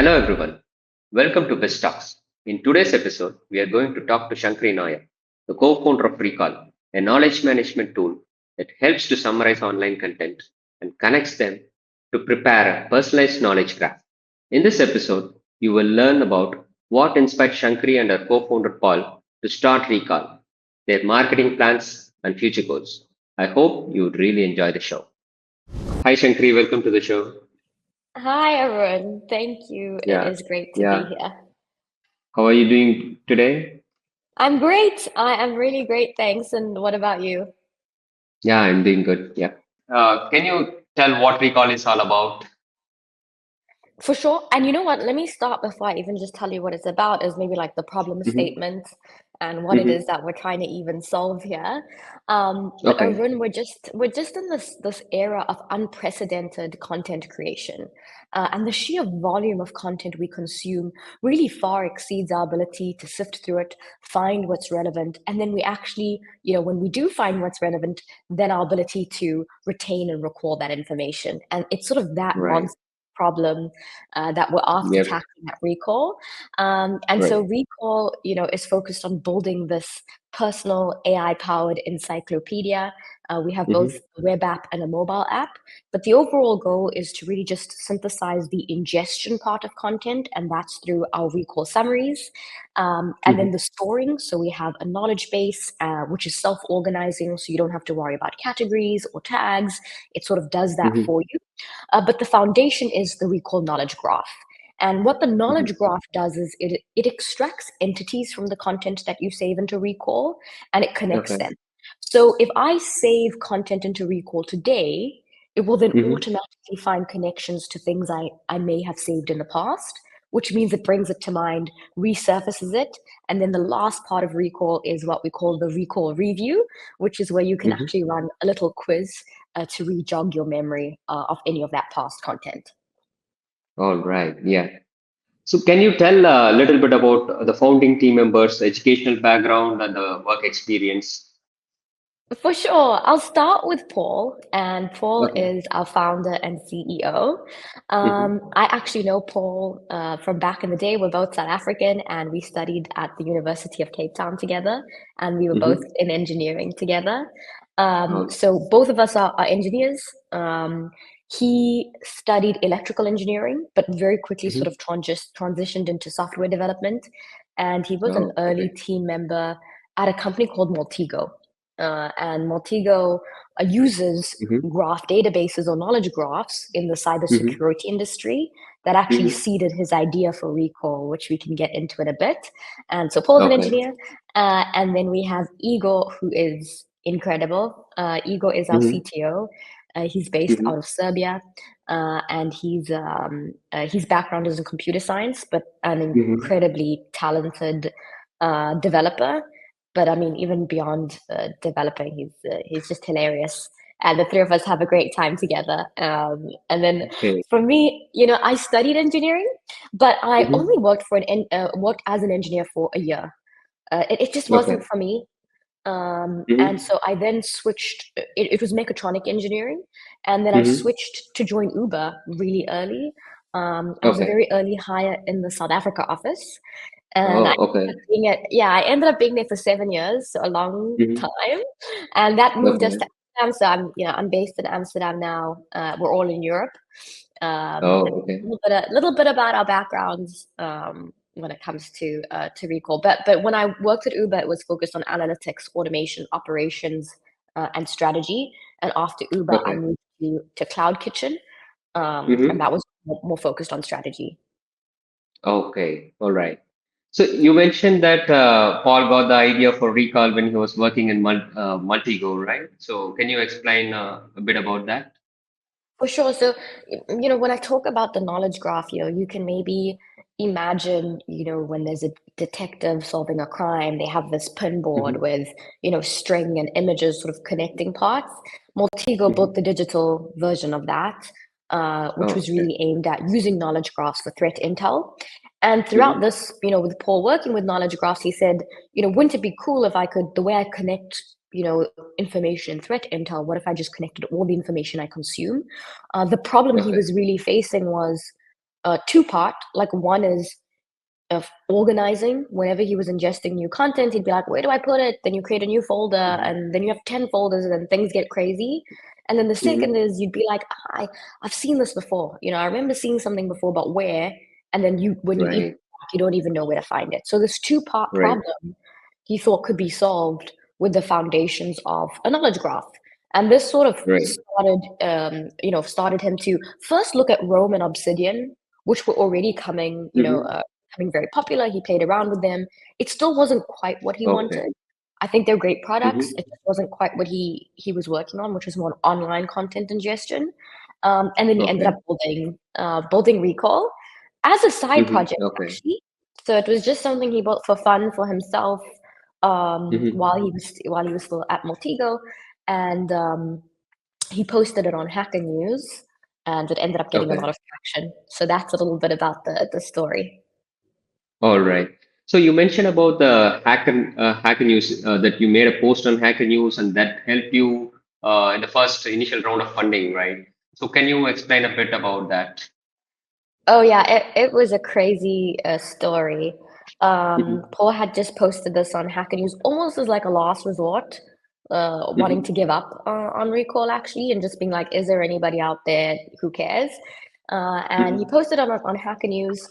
Hello everyone. Welcome to BizTalks. In today's episode, we are going to talk to Sankari Nair, the co-founder of Recall, a knowledge management tool that helps to summarize online content and connects them to prepare a personalized knowledge graph. In this episode, you will learn about what inspired Shankari and her co-founder Paul to start Recall, their marketing plans and future goals. I hope you would really enjoy the show. Hi Shankari, welcome to the show. Hi, everyone. Thank you. It Yeah, is great to be yeah. here. How are you doing today? I'm great. I am really great. Thanks. And what about you? Yeah, I'm doing good. Yeah. Can you tell what recall is all about? For sure. And you know what? Let me start before I even just tell you what it's about, is maybe like the problem Hmm. statement and what it is Hmm. that we're trying to even solve here. But Okay. Arun, we're just in this era of unprecedented content creation. And the sheer volume of content we consume really far exceeds our ability to sift through it, find what's relevant, and then we actually, when we do find what's relevant, then our ability to retain and recall that information. And it's sort of that Right. problem that we're after Yep. tackling at Recall. And so Right. Recall, is focused on building this personal AI-powered encyclopedia. We have both Hmm. a web app and a mobile app, but the overall goal is to really just synthesize the ingestion part of content, and that's through our Recall summaries. And then Hmm. the storing, so we have a knowledge base, which is self-organizing, so you don't have to worry about categories or tags. It sort of does that Hmm. for you. But the foundation is the recall knowledge graph. And what the Hmm. knowledge graph does is it extracts entities from the content that you save into recall and it connects Okay. them. So if I save content into recall today, it will then Hmm. automatically find connections to things I may have saved in the past, which means it brings it to mind, resurfaces it. And then the last part of recall is what we call the recall review, which is where you can Hmm. actually run a little quiz to re-jog your memory of any of that past content. All right. Yeah. So can you tell a little bit about the founding team members, educational background, and the work experience? For sure. I'll start with Paul, and Paul Okay. is our founder and CEO. Hmm. I actually know Paul from back in the day. We're both South African, and we studied at the University of Cape Town together, and we were both Hmm. in engineering together. Oh. So both of us are engineers. He studied electrical engineering, but very quickly sort Hmm. of transitioned into software development, and he was an Oh. early Okay. team member at a company called Multigo. And Multigo uses Hmm. graph databases or knowledge graphs in the Hmm. cybersecurity industry that actually Hmm. seeded his idea for Recall, which we can get into in a bit. And so Paul's an Okay. engineer. And then we have Igor, who is incredible. Igor is our Hmm. CTO. He's based Hmm. out of Serbia, and his background is in computer science, but an Hmm. incredibly talented developer. But I mean, even beyond developing, he's just hilarious. And the three of us have a great time together. And then Okay. for me, I studied engineering, but I Hmm. only worked as an engineer for a year. It just wasn't Okay. for me. And Hmm. so I then switched. It was mechatronic engineering, and then I Hmm. switched to join Uber really early. I was a Okay. very early hire in the South Africa office, and Oh, okay. I ended up being there for 7 years, so a long Hmm. time, and that moved us Okay. to Amsterdam. So I'm based in Amsterdam now. We're all in Europe. A Oh, okay. little bit about our backgrounds when it comes to Recall. But when I worked at Uber, it was focused on analytics, automation, operations, and strategy. And after Uber, I Okay. moved to Cloud Kitchen, and Hmm. that was more focused on strategy. Okay. All right. So you mentioned that Paul got the idea for recall when he was working in Multigo, right? So can you explain a bit about that? For sure. So, when I talk about the knowledge graph, you can maybe imagine, when there's a detective solving a crime, they have this pinboard Hmm. with, string and images sort of connecting parts. Multigo built Hmm. the digital version of that, which Oh, was okay. really aimed at using knowledge graphs for threat intel. And throughout Hmm. this, with Paul working with knowledge graphs, he said, wouldn't it be cool if I could, the way I connect, information, threat intel, what if I just connected all the information I consume? The problem he Okay. was really facing was two-part. Like one is of organizing. Whenever he was ingesting new content, he'd be like, "Where do I put it?" Then you create a new folder, Mhm. and then you have 10 folders, and then things get crazy. And then the second Mhm. is you'd be like, I've seen this before. I remember seeing something before, but where?" And then when you eat, Right. you don't even know where to find it. So this two-part Right. problem he thought could be solved with the foundations of a knowledge graph. And this sort of Right. started him to first look at Rome and Obsidian, which were already Mhm. becoming very popular. He played around with them. It still wasn't quite what he Okay. wanted. I think they're great products. Mhm. It just wasn't quite what he was working on, which was more online content ingestion. And then he ended Okay. up building Recall as a side Mhm. project, Okay. actually. So it was just something he built for fun for himself Mhm. while he was still at Montego, and he posted it on Hacker News, and it ended up getting a lot Okay. of traction. So that's a little bit about the story. All right. So you mentioned about the Hacker News that you made a post on Hacker News and that helped you in the first initial round of funding, right? So can you explain a bit about that? Oh yeah, it was a crazy story. Mhm. Paul had just posted this on Hacker News almost as like a last resort, wanting to Mhm. give up on Recall actually, and just being like, is there anybody out there who cares? And he Mhm. posted on Hacker News.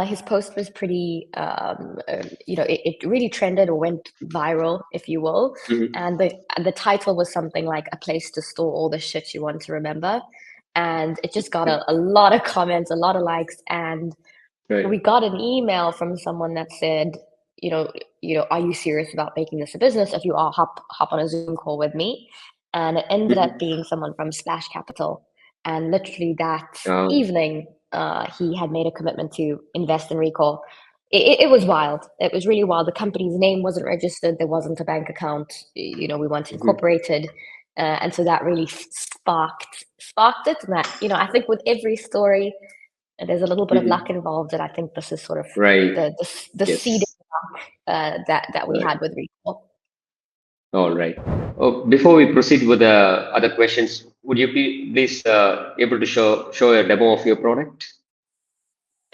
His post was pretty, it really trended or went viral, if you will. Mhm. And the title was something like "A Place to Store All the Shit You Want to Remember," and it just got Okay. a lot of comments, a lot of likes, and we Right. got an email from someone that said, "Are you serious about making this a business? If you are, hop on a Zoom call with me." And it ended up Mhm. being someone from Splash Capital. And literally that Oh. evening, he had made a commitment to invest in Recall. It was wild. It was really wild. The company's name wasn't registered. There wasn't a bank account. We weren't Mhm. incorporated. And so that really sparked it. And I think with every story, and there's a little bit of luck Mhm. involved, and I think this is sort of Right. the seeding Yes. luck that we Right. had with Recall. All right. Before we proceed with the other questions, would you be please able to show a demo of your product?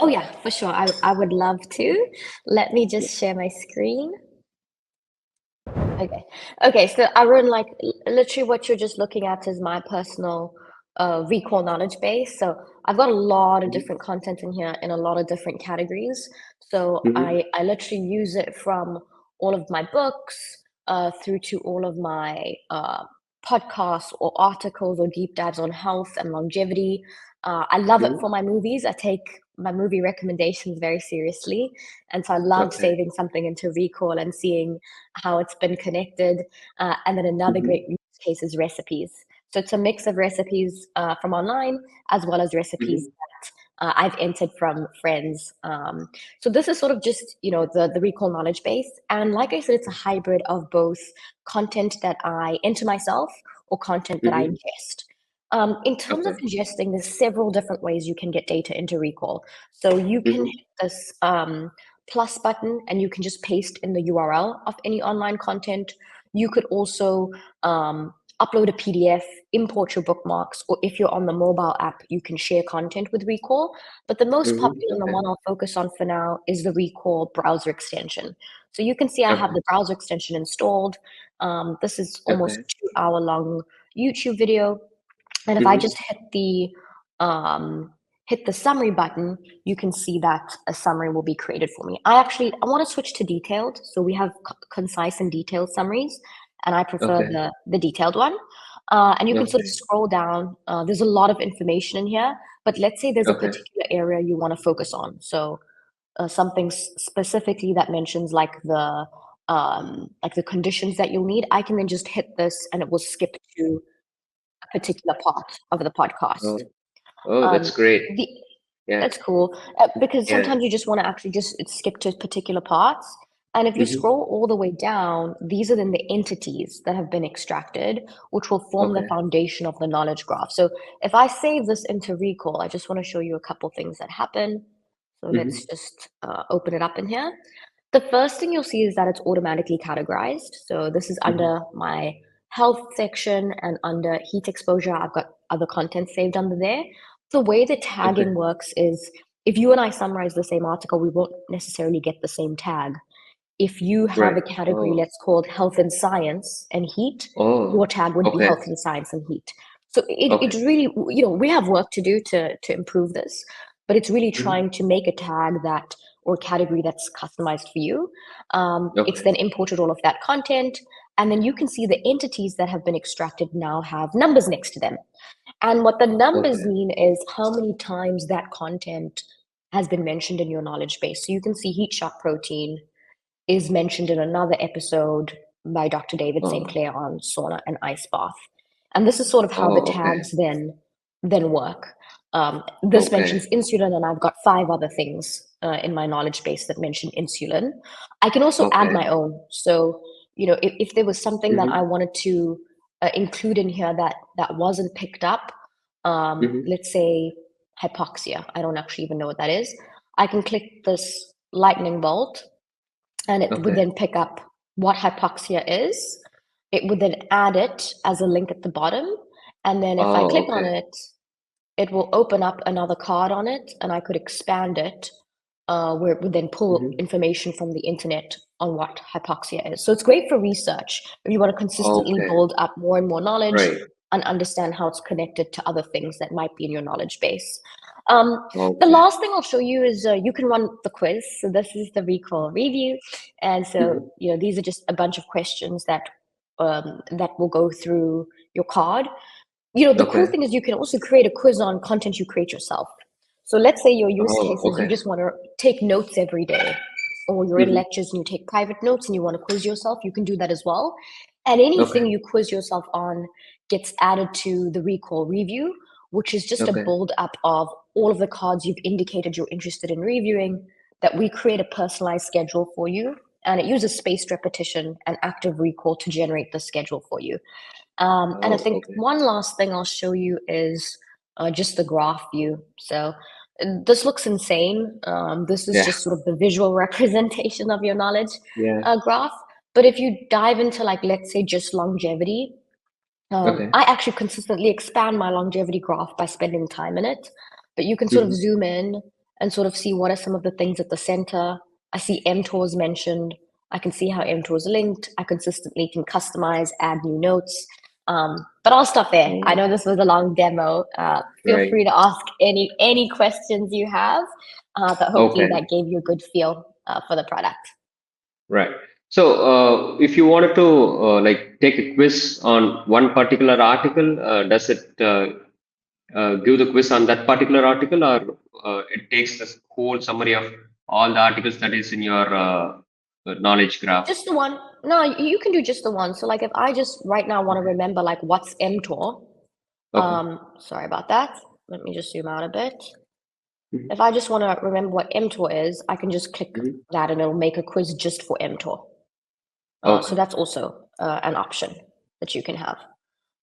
Oh yeah, for sure. I would love to. Let me Yeah. just share my screen. Okay. Okay, so Arun, like literally what you're just looking at is my personal recall knowledge base. So I've got a lot of Mhm. different content in here in a lot of different categories. So Mhm. I literally use it from all of my books through to all of my podcasts or articles or deep dives on health and longevity. I love it for Mhm. my movies. I take my movie recommendations very seriously. And so I love Okay. saving something into recall and seeing how it's been connected. And then another great Mhm. use case is recipes. So it's a mix of recipes from online as well as recipes Mhm. that I've entered from friends. So this is sort of just the recall knowledge base, and like I said, it's a hybrid of both content that I enter myself or content that I Mhm. ingest. In terms of Okay. ingesting, there's several different ways you can get data into recall. So you can Mhm. hit this plus button and you can just paste in the URL of any online content. You could also upload a PDF, import your bookmarks, or if you're on the mobile app, you can share content with Recall. But the most Mhm. popular and the Okay. one I'll focus on for now is the Recall browser extension. So you can see I have Okay. the browser extension installed. This is almost Okay. 2 hour long YouTube video. And if I Mhm. just um, hit the summary button, you can see that a summary will be created for me. I want to switch to detailed. So we have concise and detailed summaries, and I prefer Okay. the detailed one. And you can sort of Okay. scroll down. There's a lot of information in here, but let's say there's a Okay. particular area you want to focus on. So something specifically that mentions like the conditions that you'll need. I can then just hit this, and it will skip to a particular part of the podcast. Oh. Oh, that's Um, great. the Yeah. That's cool, because Yeah. sometimes you just wanna actually just skip to particular parts, and if you Mhm. scroll all the way down, these are then the entities that have been extracted, which will form the Okay. foundation of the knowledge graph. So if I save this into Recall, I just wanna show you a couple things that happen. So let's Mhm. just open it up in here. The first thing you'll see is that it's automatically categorized. So this is Mhm. under my health section, and under heat exposure, I've got other content saved under there. The way the tagging Okay. works is if you and I summarize the same article, we won't necessarily get the same tag. If you have Right. a category, Oh. let's call it health and science and heat, your Oh. tag would be Okay. health and science and heat. So Okay. it's really, we have work to do to improve this, but it's really Hmm. trying to make a tag that or category that's customized for you. It's Okay. then imported all of that content, and then you can see the entities that have been extracted now have numbers next to them. And what the numbers Okay. mean is how many times that content has been mentioned in your knowledge base. So you can see heat shock protein is mentioned in another episode by Dr. David St. Oh. Clair on sauna and ice bath. And this is sort of how the Oh. Okay. tags then work. This mentions Okay. insulin, and I've got 5 other things in my knowledge base that mention insulin. I can also add Okay. my own. So, if there was something that I Hmm. wanted to include in here that wasn't picked up, Hmm. let's say hypoxia. I don't actually even know what that is. I can click this lightning bolt and it would Okay. then pick up what hypoxia is. It would then add it as a link at the bottom. And then if I Oh. click on Okay. it, it will open up another card on it and I could expand it where it would then pull Hmm. information from the internet on what hypoxia is. So it's great for research if you want to consistently Okay. build up more and more knowledge Right. and understand how it's connected to other things that might be in your knowledge base. The Okay. last thing I'll show you is you can run the quiz. So this is the recall review. And so, Hmm. these are just a bunch of questions that will go through your card. The cool Okay. thing is you can also create a quiz on content you create yourself. So let's say your use Oh. case is you Okay. just want to take notes every day, or you're in Hmm. lectures and you take private notes and you want to quiz yourself, you can do that as well. And anything Okay. you quiz yourself on gets added to the recall review, which is just a Okay. build up of all of the cards you've indicated you're interested in reviewing, that we create a personalized schedule for you. And it uses spaced repetition and active recall to generate the schedule for you. And I Oh. think Okay. one last thing I'll show you is just the graph view. So this looks insane. This is Yeah. just sort of the visual representation of your knowledge Yeah. graph. But if you dive into, like, let's say just longevity, Okay. I actually consistently expand my longevity graph by spending time in it. But you can sort of Hmm. zoom in and sort of see what are some of the things at the center. I see mTORs mentioned. I can see how mTORs linked. I consistently can customize, add new notes. But I'll stop there. I Oh. know this was a long demo. Feel Right. free to ask any questions you have. But hopefully Okay. that gave you a good feel for the product. Right. So, if you wanted to like take a quiz on one particular article, does it give the quiz on that particular article, or it takes the whole summary of all the articles that is in your knowledge graph? Just the one. No, you can do just the one. So like if I just right now want to Okay. remember like what's mTOR, Okay. sorry about that. Let me just zoom out a bit. Hmm. If I just want to remember what mTOR is, I can just click Hmm. that and it'll make a quiz just for mTOR. So Okay. that's also an option that you can have.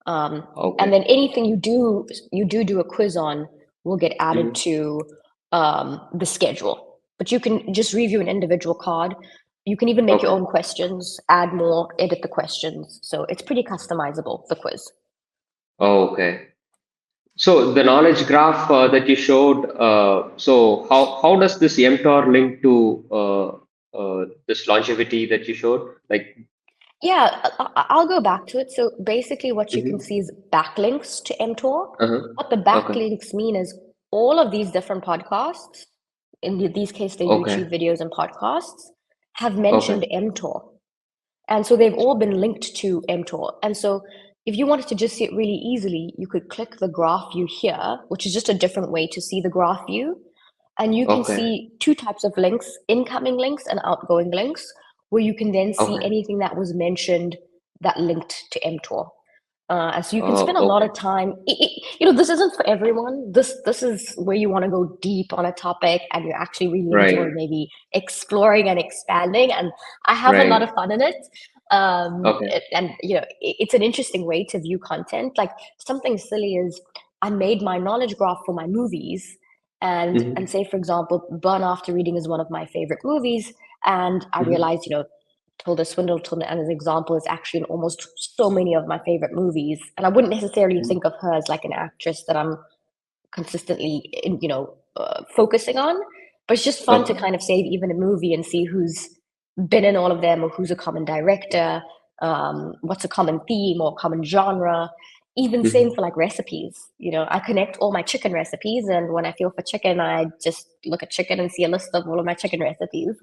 And Okay. then anything you do a quiz on will get added Hmm. to the schedule. But you can just review an individual card. You can even make your Okay. own questions, add more, edit the questions. So it's pretty customizable, the quiz. Okay. So the knowledge graph that you showed, so how does this mTOR link to this longevity that you showed? Like, Yeah, I'll go back to it. So basically, what you can mhm. see is backlinks to mTOR. Uh-huh. What the Okay. backlinks mean is all of these different podcasts, in these case, they're YouTube Okay. videos and podcasts, have Okay. mentioned mTOR. And so they've all been linked to mTOR. And so if you wanted to just see it really easily, you could click the graph view here, which is just a different way to see the graph view. And you can Okay. see two types of links, incoming links and outgoing links, where you can then see Okay. anything that was mentioned that linked to mTOR. And so you can spend a Oh, lot okay. of time. This isn't for everyone. This is where you want to go deep on a topic, and you actually really enjoy Right. maybe exploring and expanding. And I have a lot of Right. fun in it. Okay. And it's an interesting way to view content. Like something silly is I made my knowledge graph for my movies, and Hmm. say for example, Burn After Reading is one of my favorite movies, and I Hmm. realized Tilda Swinton as an example is actually in almost so many of my favorite movies. And I wouldn't necessarily think of her as like an actress that I'm consistently, focusing on. But it's just fun to Okay. kind of save even a movie and see who's been in all of them, or who's a common director, what's a common theme or common genre. Even same Mhm. for like recipes. I connect all my chicken recipes, and when I feel for chicken, I just look at chicken and see a list of all of my chicken recipes.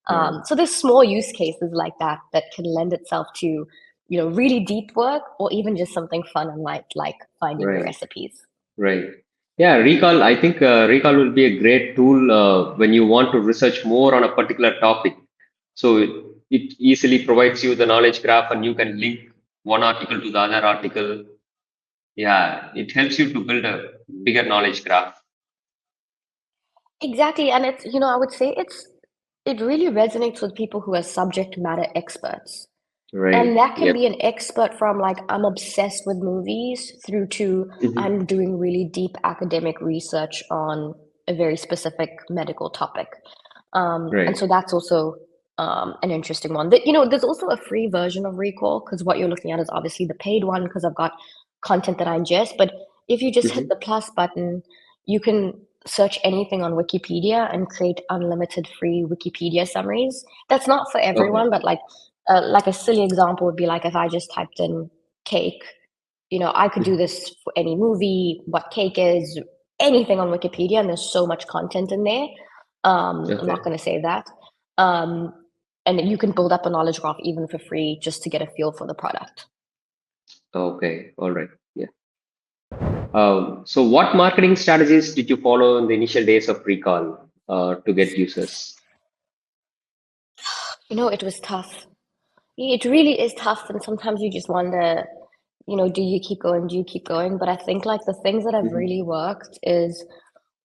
Right. So there's small use cases like that that can lend itself to, really deep work, or even just something fun and light, like finding new Right. recipes. Right. Yeah, Recall. I think Recall will be a great tool when you want to research more on a particular topic. So it easily provides you the knowledge graph, and you can link one article to the other article. Yeah, it helps you to build a bigger knowledge graph. Exactly, and I would say it really resonates with people who are subject matter experts. And Right. that can Yep. be an expert from like I'm obsessed with movies through to Hmm. I'm doing really deep academic research on a very specific medical topic. And Right. so that's also an interesting one. There's also a free version of Recall, because what you're looking at is obviously the paid one, because I've got content that I ingest. But if you just hit the Hmm. plus button, you can search anything on Wikipedia and create unlimited free Wikipedia summaries. That's not for Okay. everyone, but like a silly example would be like if I just typed in cake, I could do Mhm. this for any movie, what cake is, anything on Wikipedia, and there's so much content in there. I'm not Okay. going to say that. Um, and you can build up a knowledge graph even for free just to get a feel for the product. Okay. All right. Yeah. So what marketing strategies did you follow in the initial days of Recall to get users? It was tough. It really is tough, and sometimes you just wonder, do you keep going? Do you keep going? But I think like the things that have Hmm. really worked is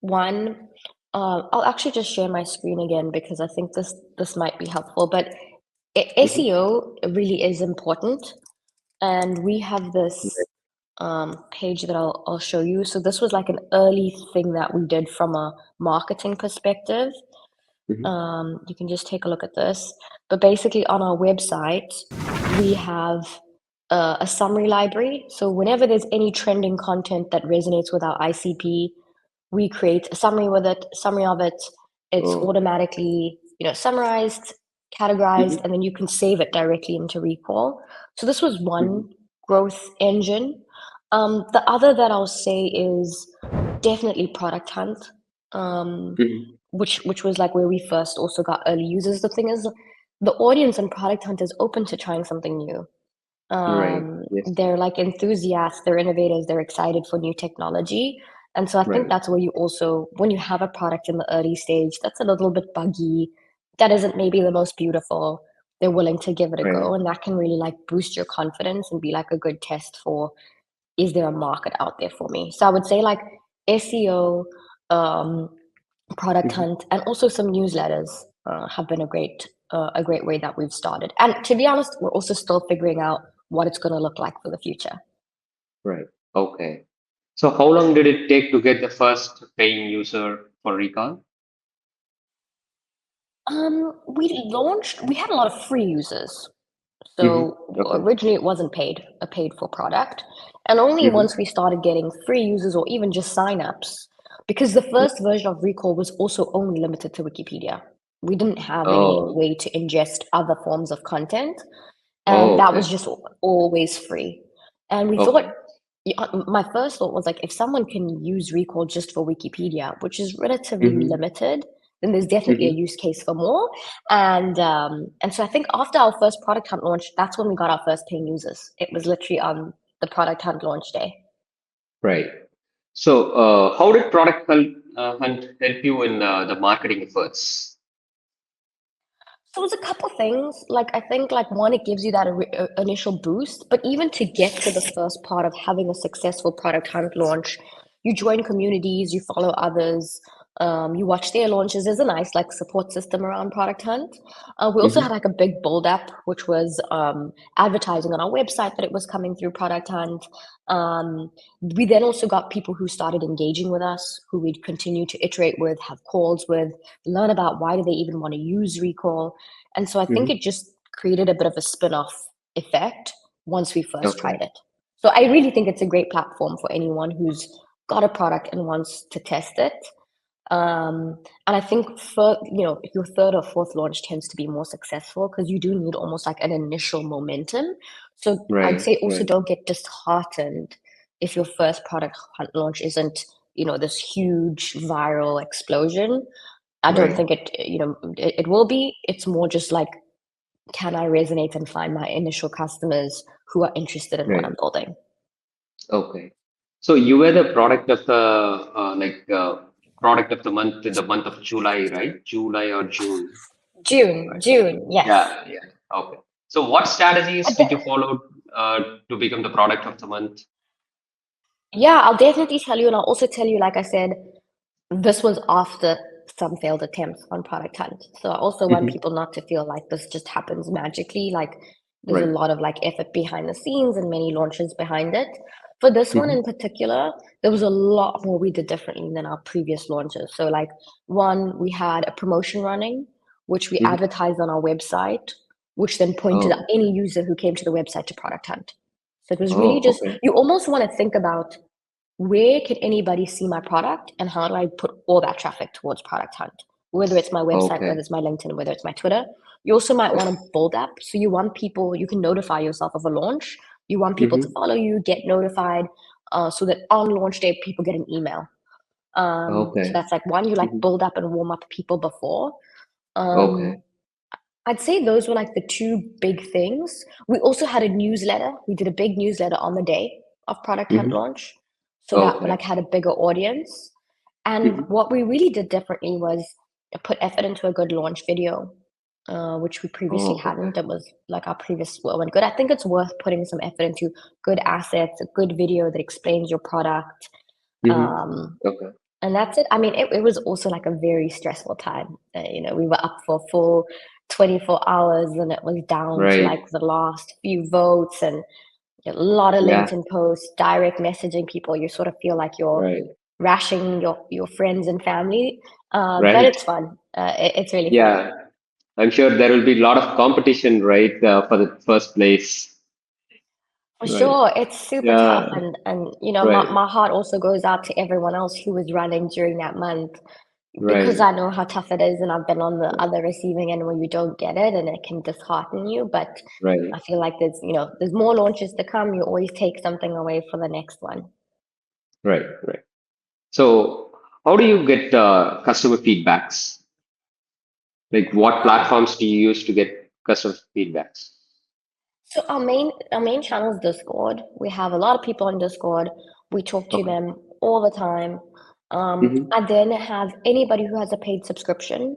one, I'll actually just share my screen again because I think this might be helpful. But Hmm. SEO really is important, and we have this page that I'll show you. So this was like an early thing that we did from a marketing perspective. Hmm. You can just take a look at this. But basically, on our website, we have a summary library. So whenever there's any trending content that resonates with our ICP, we create a summary of it. It's Oh. automatically, summarized, categorized, Hmm. and then you can save it directly into Recall. So this was one Hmm. growth engine. The other that I'll say is definitely Product Hunt. Um, Hmm. which was like where we first also got early users. The thing is, the audience and Product Hunt is open to trying something new. Right. Yes. They're like enthusiasts, they're innovators, they're excited for new technology. And so I think Right. that's where you also, when you have a product in the early stage that's a little bit buggy, that isn't maybe the most beautiful, they're willing to give it a Right. go. And that can really like boost your confidence and be like a good test for, is there a market out there for me? So I would say like SEO, um, Product Hmm. Hunt, and also some newsletters have been a great way that we've started. And to be honest, we're also still figuring out what it's going to look like for the future. Right. Okay. So how long did it take to get the first paying user for Recall? We had a lot of free users. Hmm. So Okay. originally it wasn't a paid for product. And only Hmm. once we started getting free users or even just signups, because the first version of Recall was also only limited to Wikipedia. We didn't have any Oh. way to ingest other forms of content. And Oh. that was Okay. just always free. And we thought, Okay. yeah, my first thought was like, if someone can use Recall just for Wikipedia, which is relatively Hmm. limited, then there's definitely a Hmm. use case for more. And so I think after our first product hunt launch, that's when we got our first paying users. It was literally on the product hunt launch day. Right. So how did Hunt help you in the marketing efforts? So it's a couple things. Like I think, like one, it gives you that initial boost, but even to get to the first part of having a successful product hunt launch, you join communities, you follow others, you watch their launches. There's a nice like support system around Product Hunt. We also had Hmm. like a big build up, which was advertising on our website that it was coming through Product Hunt. We then also got people who started engaging with us, who we'd continue to iterate with, have calls with, learn about why do they even want to use Recall. And so I think Hmm. it just created a bit of a spin-off effect once we first tried Okay. it. So I really think it's a great platform for anyone who's got a product and wants to test it. And I think for, your third or fourth launch tends to be more successful because you do need almost like an initial momentum. So I'd Right. say also Right. don't get disheartened if your first product launch isn't, this huge viral explosion. I don't Right. think it will be. It's more just like, can I resonate and find my initial customers who are interested in what Right. I'm building? Okay. So you were the product of the product of the month in the month of July, right? July or June, right? June, yes. Yeah. Yeah. Okay. So what strategies But did you follow to become the product of the month? yeah, I'll definitely tell you, and I'll also tell you, like I said, this was after some failed attempts on Product Hunt. So I also want Hmm. people not to feel like this just happens magically. Like there's a Right. lot of like effort behind the scenes and many launches behind it. For this one Hmm. in particular, there was a lot more we did differently than our previous launches. So like one, we had a promotion running, which we Hmm. advertised on our website, which then pointed Oh. any user who came to the website to Product Hunt. So it was really Oh. just, Okay. you almost want to think about where can anybody see my product and how do I put all that traffic towards Product Hunt? Whether it's my website, whether Okay. it's my LinkedIn, whether it's my Twitter. You also might want Okay. to build up. So you want people, you can notify yourself of a launch. You want people to Hmm. follow you, get notified, so that on launch day, people get an email. So Okay. that's like one, you like Hmm. build up and warm up people before. Um, Okay. I'd say those were like the two big things. We also had a newsletter. We did a big newsletter on the day of Product Hunt Hmm. launch. So that Okay. like had a bigger audience. And Hmm. what we really did differently was put effort into a good launch video, which we previously Oh. Okay. hadn't. It was like our previous well went good. I think it's worth putting some effort into good assets, a good video that explains your product. Hmm. Um, Okay. and that's it. I mean, it was also like a very stressful time. We were up for full 24 hours and it was down to like Right. the last few votes and a lot of Yeah. LinkedIn posts, direct messaging people. You sort of feel like you're Right. rationing your friends and family. But Right. it's fun. It's really fun. Yeah. I'm sure there will be a lot of competition, right, for the first place. For Right. sure, it's super tough, Yeah. and Right. my heart also goes out to everyone else who was running during that month because Right. I know how tough it is, and I've been on the Right. other receiving end where you don't get it, and it can dishearten you. But Right. I feel like there's more launches to come. You always take something away for the next one. Right. Right. So, how do you get customer feedbacks? Like, what platforms do you use to get customer feedbacks? So our main channel is Discord. We have a lot of people on Discord. We talk to Okay. them all the time. Hmm. I then have anybody who has a paid subscription.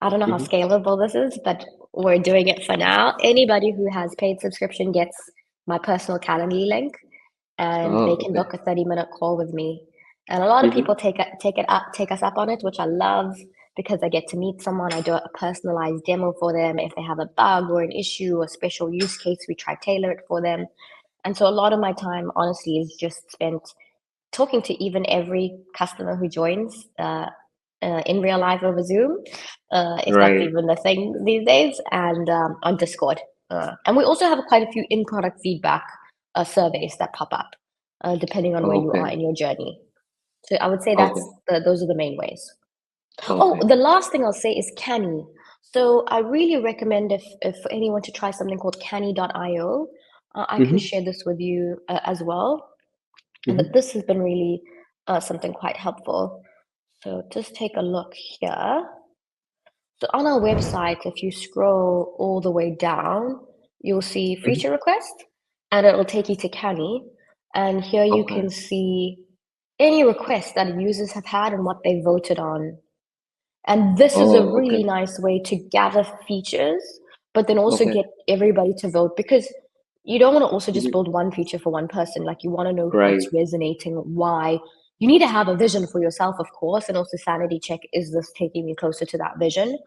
I don't know how Hmm. scalable this is, but we're doing it for now. Anybody who has paid subscription gets my personal Calendly link, and they Oh, can okay. book a 30-minute call with me. And a lot of people Hmm. take us up on it, which I love because I get to meet someone. I do a personalized demo for them. If they have a bug or an issue or special use case, we try tailor it for them. And so a lot of my time, honestly, is just spent talking to even every customer who joins in real life over Zoom, if that's Right. even a thing these days, and on Discord. And we also have quite a few in-product feedback surveys that pop up, depending on where you are Okay. in your journey. So I would say Okay. those are the main ways. Oh, Okay. the last thing I'll say is Canny. So I really recommend if for anyone to try something called Canny.io. I can Hmm. share this with you as well. And that Hmm. this has been really something quite helpful. So just take a look here. So on our website, if you scroll all the way down, you'll see Hmm. feature request and it will take you to Canny. And here you Okay. can see any requests that users have had and what they voted on. And this is a Oh, really okay. nice way to gather features, but then also Okay. get everybody to vote because you don't want to also just Hmm. build one feature for one person. Like you want to know Right. what's resonating, why. You need to have a vision for yourself, of course, and also sanity check, is this taking me closer to that vision?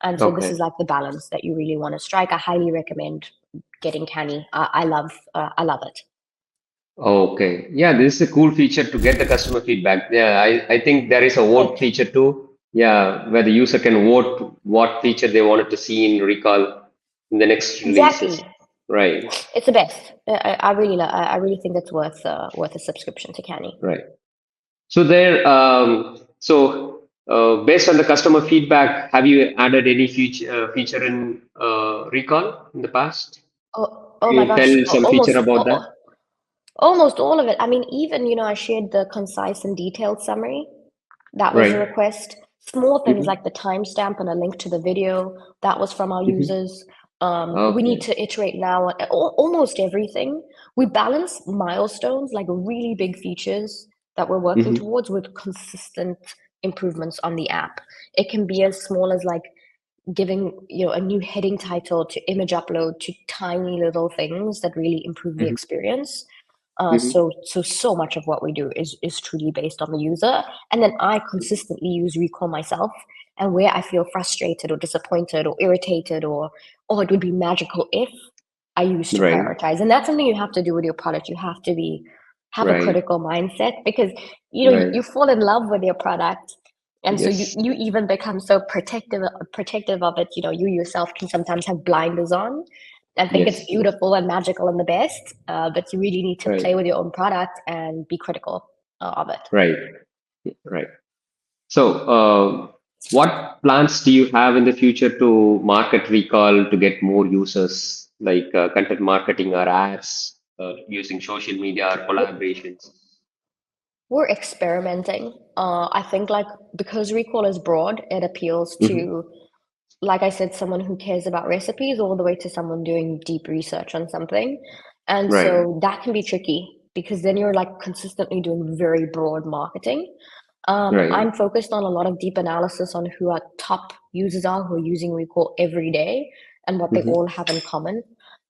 And so this is Okay. like the balance that you really want to strike. I highly recommend getting Canny. I love it. Okay. Yeah, this is a cool feature to get the customer feedback. Yeah, I think there is a vote Right. feature too. Yeah, where the user can vote what feature they wanted to see in recall in the next releases. Exactly. Right. It's the best. I really think it's worth a subscription to Canny. Right. So there, based on the customer feedback, have you added any feature in recall in the past? Oh Can my you gosh, tell some feature about that? almost all of it. I mean, even, I shared the concise and detailed summary. That was a Right. request. Small things Hmm. like the timestamp and a link to the video, that was from our Hmm. users. We need Okay. to iterate now on almost everything. We balance milestones, like really big features that we're working Hmm. towards, with consistent improvements on the app. It can be as small as like giving a new heading title to image upload, to tiny little things that really improve the Hmm. experience. Hmm. So much of what we do is truly based on the user, and then I consistently use recall myself. And where I feel frustrated or disappointed or irritated, or oh, it would be magical if, I use to Right. prioritize. And that's something you have to do with your product. You have to have a Right. critical mindset, because you Right. fall in love with your product, and so you Yes. you even become so protective of it. You yourself can sometimes have blinders on and think it's Yes. Yes. beautiful and magical and the best, but you really need to Right. play with your own product and be critical of it. Right. Right. So, what plans do you have in the future to market recall to get more users, like content marketing or ads, using social media or collaborations? We're experimenting. I think, like, because recall is broad, it appeals Hmm. to, like I said, someone who cares about recipes all the way to someone doing deep research on something. And Right. so that can be tricky, because then you're like consistently doing very broad marketing. Right. I'm focused on a lot of deep analysis on who our top users are, who are using recall every day, and what they all Hmm. have in common,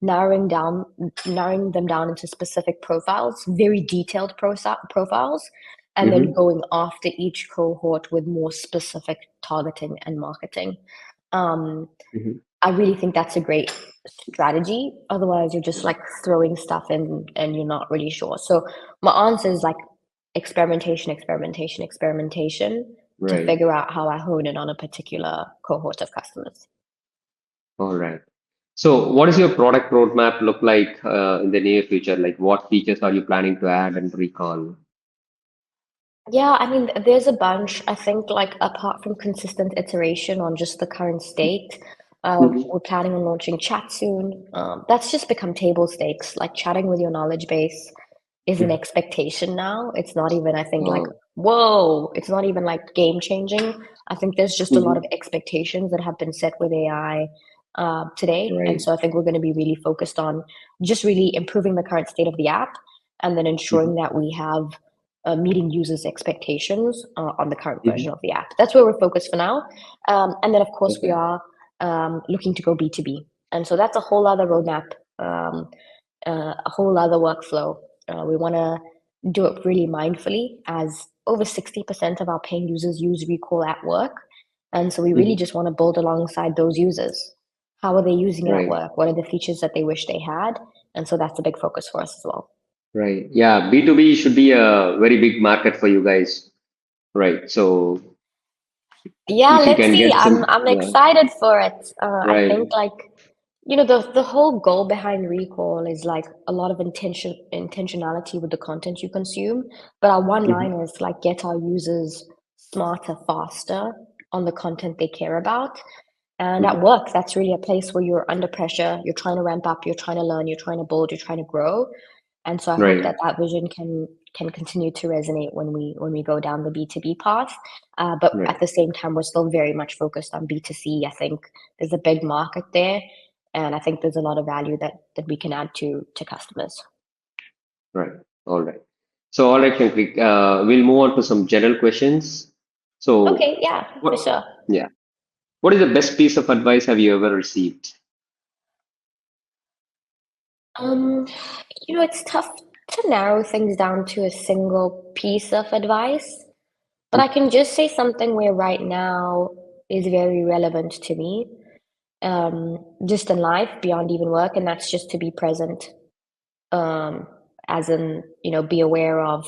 narrowing them down into specific profiles, very detailed profiles, and then Hmm. going after each cohort with more specific targeting and marketing. Um, Hmm. I really think that's a great strategy. Otherwise, you're just like throwing stuff in and you're not really sure. So my answer is like experimentation, experimentation, experimentation, to Right. figure out how I hone in on a particular cohort of customers. All right. So, what does your product roadmap look like in the near future? Like, what features are you planning to add and recall? Yeah, I mean, there's a bunch. I think, like, apart from consistent iteration on just the current state, Hmm. we're planning on launching chat soon. That's just become table stakes. Like, chatting with your knowledge base is an expectation now. It's not even, I think, like, Oh. whoa, it's not even like game changing. I think there's just a lot of Hmm. expectations that have been set with AI today. And Right. so I think we're going to be really focused on just really improving the current state of the app, and then ensuring Hmm. that we have meeting users' expectations on the current version Hmm. of the app. That's where we're focused for now. And then, of course, we Okay. are looking to go B2B. And so that's a whole other roadmap, um, a whole other workflow. We want to do it really mindfully, as over 60% of our paying users use Recall at work. And so we really Hmm. just want to build alongside those users. How are they using it at Right. work? What are the features that they wish they had? And so that's a big focus for us as well. Right. Yeah. B2B should be a very big market for you guys. Right. So, Yeah, if you let's can see. get some, I'm yeah. excited for it. I think, Right. like, the whole goal behind Recall is like a lot of intentionality with the content you consume. But our one Hmm. line is like, get our users smarter, faster on the content they care about. And at Hmm. work, that's really a place where you're under pressure, you're trying to ramp up, you're trying to learn, you're trying to build, you're trying to grow. And so I hope Right. that that vision can continue to resonate when we go down the B2B path. But Right. at the same time, we're still very much focused on B2C. I think there's a big market there, and I think there's a lot of value that we can add to customers. Right. All right. So, all right, Shankri, we'll move on to some general questions. So, Okay, yeah, for what? sure. Yeah. What is the best piece of advice have you ever received? Um, it's tough to narrow things down to a single piece of advice, but I can just say something where right now is very relevant to me, just in life beyond even work, and that's just to be present. Um, as in, be aware of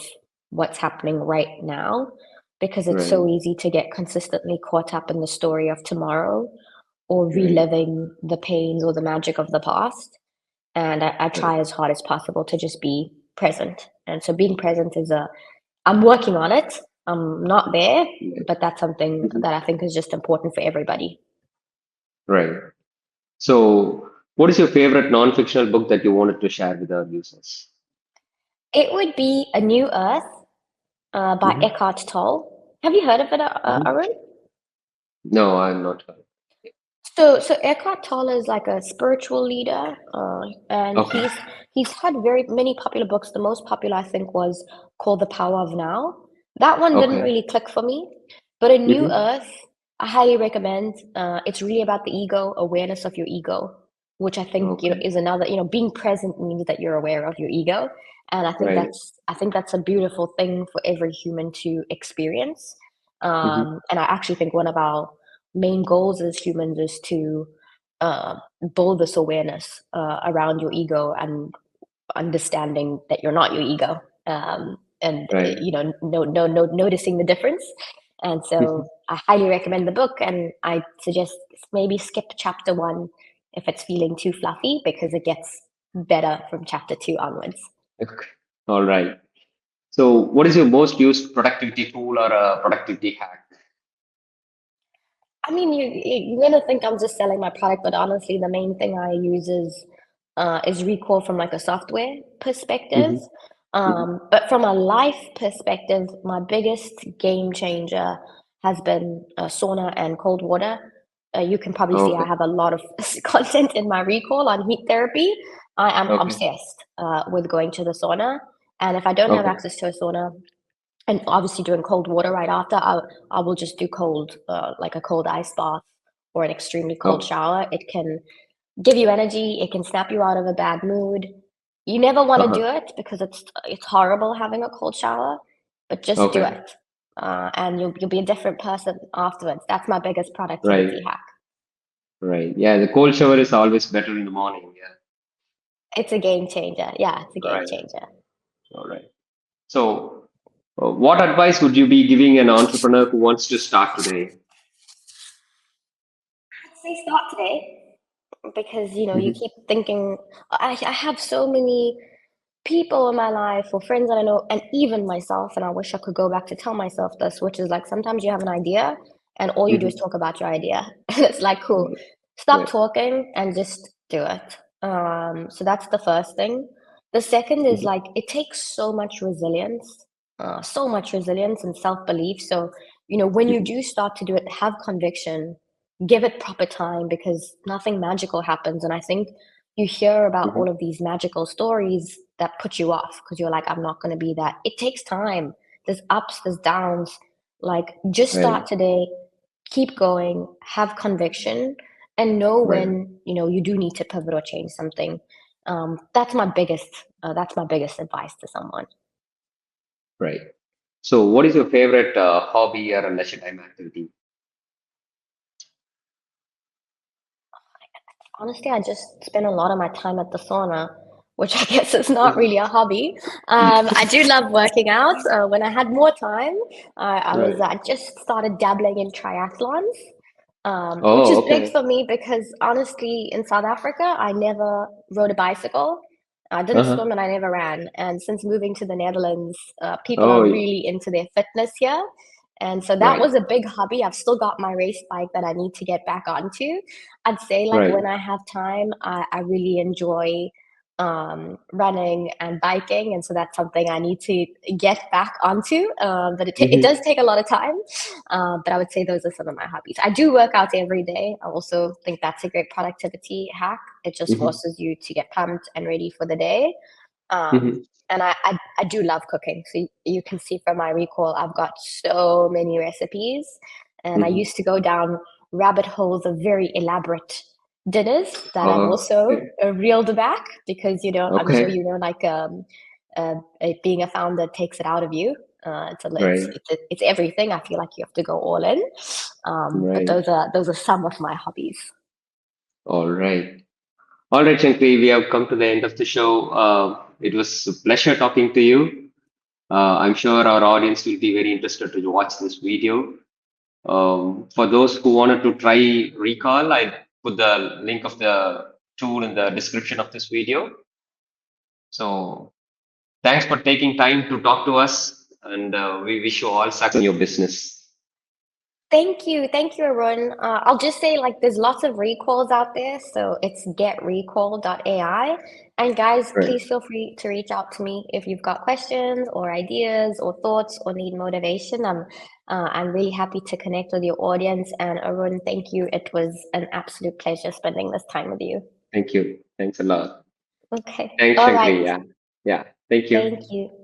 what's happening right now, because it's Right. so easy to get consistently caught up in the story of tomorrow, or Right. reliving the pains or the magic of the past. And I Right. try as hard as possible to just be present. And so being present is I'm working on it. I'm not there, Right. but that's something Mhm. that I think is just important for everybody. Right. So, what is your favorite non-fictional book that you wanted to share with our users? It would be A New Earth by Hmm. Eckhart Tolle. Have you heard of it, Hmm. Arun? No, I'm not heard. So Eckhart Tolle is like a spiritual leader, and Okay. he's had very many popular books. The most popular, I think, was called The Power of Now. That one didn't Okay. really click for me, but A New Hmm. Earth, I highly recommend. It's really about the ego, awareness of your ego, which I think, Okay. is another, being present means that you're aware of your ego, and Right. I think that's a beautiful thing for every human to experience. Hmm. And I actually think one of our main goals as humans is to uh, build this awareness around your ego and understanding that you're not your ego, and Right. noticing the difference. And Mhm. so I highly recommend the book, and I suggest maybe skip chapter one if it's feeling too fluffy, because it gets better from chapter two onwards. Okay. All right. So, what is your most used productivity tool or productivity hack? I mean, you're gonna think I'm just selling my product, but honestly, the main thing I use is recall from like a software perspective. Hmm. Hmm. But from a life perspective, my biggest game changer has been sauna and cold water. You can probably see I Okay. have a lot of content in my recall on heat therapy. I am Okay. obsessed with going to the sauna, and if I don't have Okay. access to a sauna, and obviously doing cold water right after, I will just do cold, like a cold ice bath or an extremely cold Oh. shower. It can give you energy. It can snap you out of a bad mood. You never want to do Uh-huh. it because it's horrible having a cold shower, but just do Okay. it, and you'll be a different person afterwards. That's my biggest productivity Right. hack. Right. Yeah, the cold shower is always better in the morning. Yeah. It's a game changer. Yeah, it's a game Right. changer. All right. So, what advice would you be giving an entrepreneur who wants to start today? I'd say start today, because you Hmm. keep thinking. I have so many people in my life or friends that I know, and even myself, and I wish I could go back to tell myself this, which is like sometimes you have an idea and all you do is Hmm. talk about your idea. And it's like, cool, Right. stop Right. talking and just do it. So that's the first thing. The second is Hmm. like, it takes so much resilience and self belief. So, when you Hmm. do start to do it, have conviction, give it proper time, because nothing magical happens. And I think you hear about Hmm. all of these magical stories that put you off because you're like, I'm not going to be that. It takes time. There's ups, there's downs. Like, just Right. start today, keep going, have conviction, and know Right. when you do need to pivot or change something. That's my biggest advice to someone. Right. So, what is your favorite hobby or a leisure time activity? Honestly, I just spend a lot of my time at the sauna, which I guess is not Mhm. really a hobby. I do love working out. When I had more time, Right. I just started dabbling in triathlons, which Oh, is big okay. for me because honestly, in South Africa, I never rode a bicycle. I didn't Uh-huh. swim and I never ran. And since moving to the Netherlands, people are Oh, really into their fitness here. And so that right. was a big hobby. I've still got my race bike that I need to get back onto. I'd say like Right. when I have time, I really enjoy running and biking, and so that's something I need to get back onto. But it does Hmm. take a lot of time. But I would say those are some of my hobbies. I do work out every day. I also think that's a great productivity hack. It just Hmm. forces you to get pumped and ready for the day. Um, Hmm. and I do love cooking. So you can see from my recall, I've got so many recipes. And I Hmm. used to go down rabbit holes of very elaborate dinners that I've Oh, also okay. reeled back because, I'm sure Okay. like being a founder takes it out of you. Right. It's everything. I feel like you have to go all in. But Right. those are some of my hobbies. All right. All right, Shankri, we have come to the end of the show. It was a pleasure talking to you. I'm sure our audience will be very interested to watch this video. For those who wanted to try Recall, I put the link of the tool in the description of this video. So thanks for taking time to talk to us. and we wish you all success in your business. Thank you, Arun. I'll just say like there's lots of recalls out there, so it's getrecall.ai. And guys, Right. please feel free to reach out to me if you've got questions or ideas or thoughts or need motivation. I'm really happy to connect with your audience. And Arun, thank you. It was an absolute pleasure spending this time with you. Thank you. Thanks a lot. Okay. Thanks, All Shankari. right. Yeah. Yeah. Thank you. Thank you.